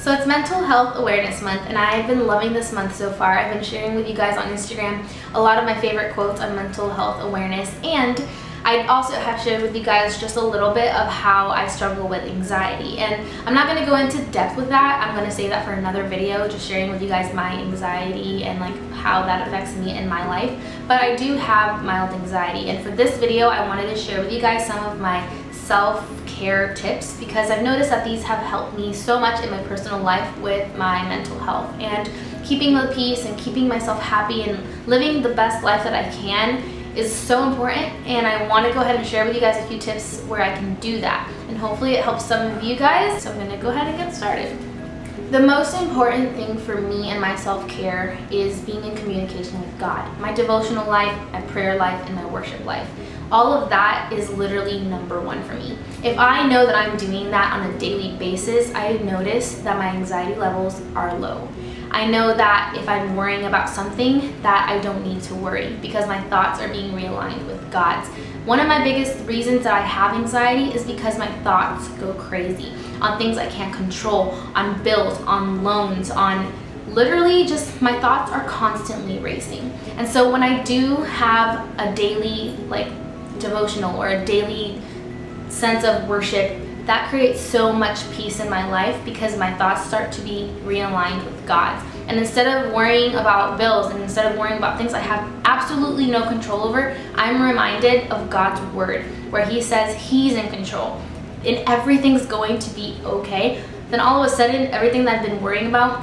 So it's Mental Health Awareness Month, and I've been loving this month so far. I've been sharing with you guys on Instagram a lot of my favorite quotes on mental health awareness, and I also have shared with you guys just a little bit of how I struggle with anxiety. And I'm not going to go into depth with that. I'm going to save that for another video, just sharing with you guys my anxiety and like how that affects me in my life. But I do have mild anxiety, and for this video I wanted to share with you guys some of my self-care tips, because I've noticed that these have helped me so much in my personal life with my mental health and keeping the peace and keeping myself happy and living the best life that I can is so important. And I want to go ahead and share with you guys a few tips where I can do that, and hopefully it helps some of you guys. So I'm going to go ahead and get started. The most important thing for me and my self-care is being in communication with God. My devotional life, my prayer life, and my worship life. All of that is literally number one for me. If I know that I'm doing that on a daily basis, I notice that my anxiety levels are low. I know that if I'm worrying about something, that I don't need to worry because my thoughts are being realigned with God's. One of my biggest reasons that I have anxiety is because my thoughts go crazy on things I can't control, on bills, on loans, on literally just my thoughts are constantly racing. And so when I do have a daily devotional or a daily sense of worship, that creates so much peace in my life because my thoughts start to be realigned with God's. And instead of worrying about bills and instead of worrying about things I have absolutely no control over, I'm reminded of God's word where he says he's in control and everything's going to be okay. Then all of a sudden, everything that I've been worrying about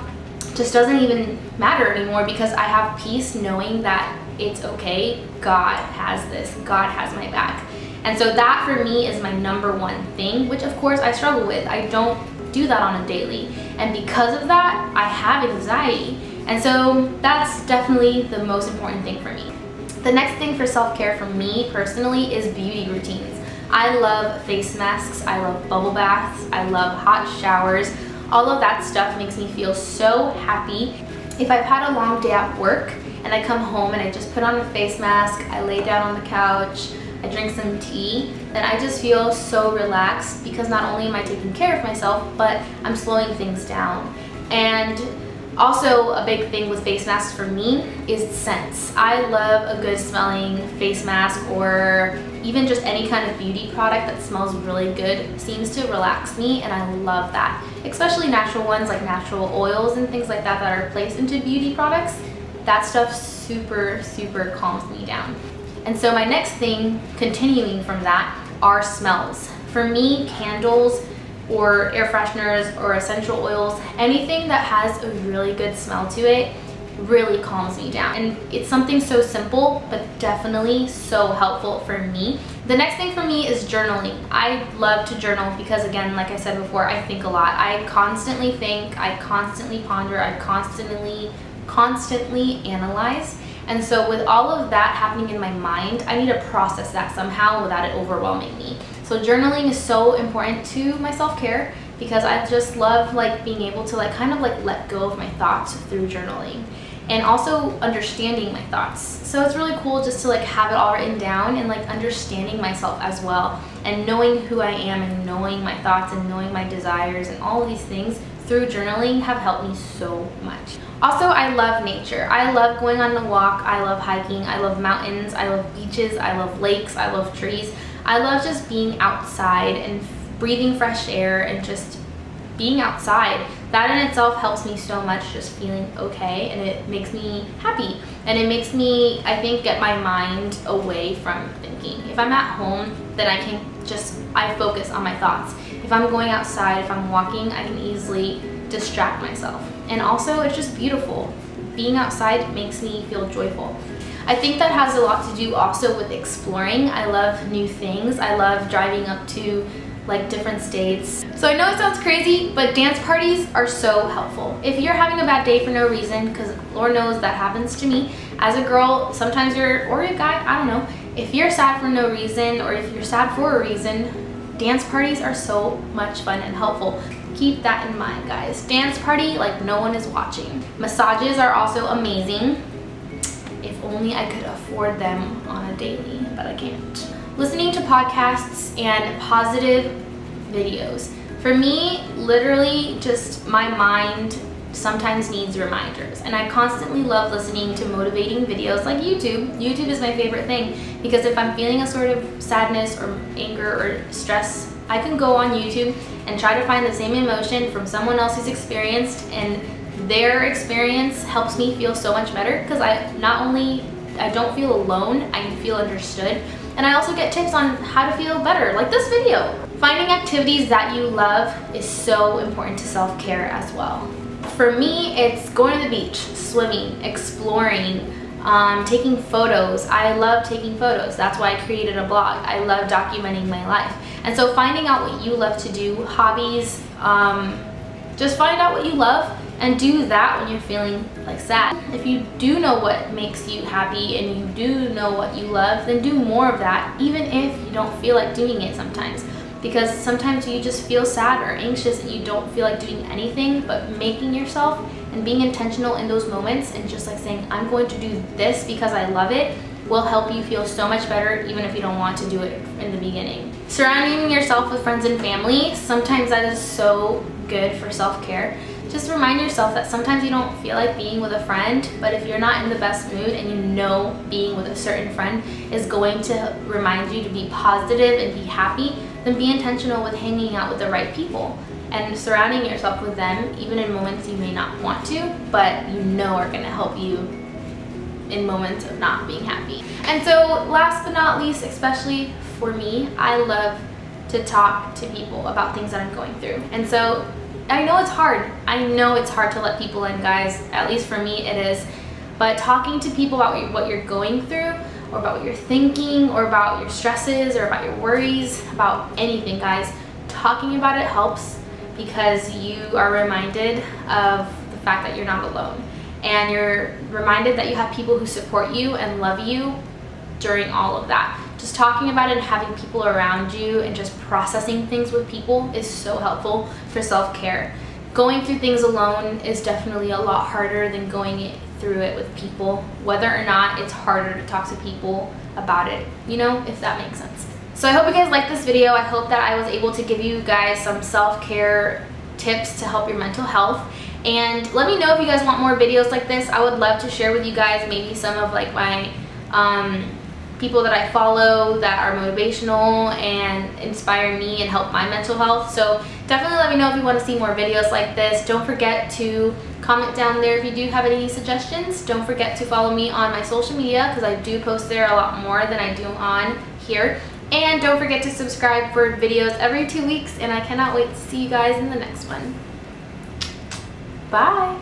just doesn't even matter anymore because I have peace knowing that it's okay. God has this. God has my back. And so that for me is my number one thing, which of course I struggle with. I don't do that on a daily. And because of that, I have anxiety. And so that's definitely the most important thing for me. The next thing for self-care for me personally is beauty routines. I love face masks. I love bubble baths. I love hot showers. All of that stuff makes me feel so happy. If I've had a long day at work and I come home and I just put on a face mask, I lay down on the couch, I drink some tea, then I just feel so relaxed because not only am I taking care of myself, but I'm slowing things down. And also a big thing with face masks for me is scents. I love a good smelling face mask, or even just any kind of beauty product that smells really good. It seems to relax me, and I love that. Especially natural ones like natural oils and things like that that are placed into beauty products. That stuff super calms me down. And so my next thing, continuing from that, are smells. For me, candles or air fresheners or essential oils, anything that has a really good smell to it really calms me down. And it's something so simple, but definitely so helpful for me. The next thing for me is journaling. I love to journal because, again, like I said before, I think a lot. I constantly think, I constantly ponder, I constantly analyze. And so with all of that happening in my mind, I need to process that somehow without it overwhelming me. So journaling is so important to my self-care because I just love being able to kind of let go of my thoughts through journaling, and also understanding my thoughts. So it's really cool just to have it all written down and understanding myself as well, and knowing who I am and knowing my thoughts and knowing my desires and all of these things through journaling have helped me so much. Also, I love nature. I love going on a walk. I love hiking. I love mountains. I love beaches. I love lakes. I love trees. I love just being outside and breathing fresh air and just being outside. That in itself helps me so much, just feeling okay, and it makes me happy. And it makes me, I think, get my mind away from thinking. If I'm at home, then I focus on my thoughts. If I'm going outside, if I'm walking, I can easily distract myself. And also, it's just beautiful. Being outside makes me feel joyful. I think that has a lot to do also with exploring. I love new things. I love driving up to different states. So I know it sounds crazy, but dance parties are so helpful. If you're having a bad day for no reason, because Lord knows that happens to me as a girl, sometimes or a guy, I don't know. If you're sad for no reason, or if you're sad for a reason, dance parties are so much fun and helpful. Keep that in mind, guys. Dance party like no one is watching. Massages are also amazing. If only I could afford them on a daily, but I can't. Listening to podcasts and positive videos. For me, literally just my mind sometimes needs reminders, and I constantly love listening to motivating videos like YouTube. YouTube is my favorite thing because if I'm feeling a sort of sadness or anger or stress, I can go on YouTube and try to find the same emotion from someone else who's experienced, and their experience helps me feel so much better because I don't feel alone, I feel understood, and I also get tips on how to feel better, like this video. Finding activities that you love is so important to self-care as well. For me, it's going to the beach, swimming, exploring, taking photos. I love taking photos. That's why I created a blog. I love documenting my life. And so finding out what you love to do, hobbies, just find out what you love and do that when you're feeling like sad. If you do know what makes you happy and you do know what you love, then do more of that, even if you don't feel like doing it sometimes. Because sometimes you just feel sad or anxious and you don't feel like doing anything, but making yourself and being intentional in those moments and just like saying, I'm going to do this because I love it, will help you feel so much better even if you don't want to do it in the beginning. Surrounding yourself with friends and family, sometimes that is so good for self-care. Just remind yourself that sometimes you don't feel like being with a friend, but if you're not in the best mood and you know being with a certain friend is going to remind you to be positive and be happy, then be intentional with hanging out with the right people and surrounding yourself with them, even in moments you may not want to, but you know are gonna help you in moments of not being happy. And so last but not least, especially for me, I love to talk to people about things that I'm going through. And so I know it's hard. I know it's hard to let people in, guys. At least for me it is. But talking to people about what you're going through, or about what you're thinking, or about your stresses, or about your worries, about anything, guys, talking about it helps because you are reminded of the fact that you're not alone. And you're reminded that you have people who support you and love you during all of that. Just talking about it and having people around you and just processing things with people is so helpful for self-care. Going through things alone is definitely a lot harder than going through it with people, whether or not it's harder to talk to people about it, you know, if that makes sense. So I hope you guys liked this video. I hope that I was able to give you guys some self-care tips to help your mental health. And let me know if you guys want more videos like this. I would love to share with you guys maybe some of like my people that I follow that are motivational and inspire me and help my mental health. So definitely let me know if you want to see more videos like this. Don't forget to comment down there if you do have any suggestions. Don't forget to follow me on my social media because I do post there a lot more than I do on here. And don't forget to subscribe for videos every 2 weeks, and I cannot wait to see you guys in the next one. Bye!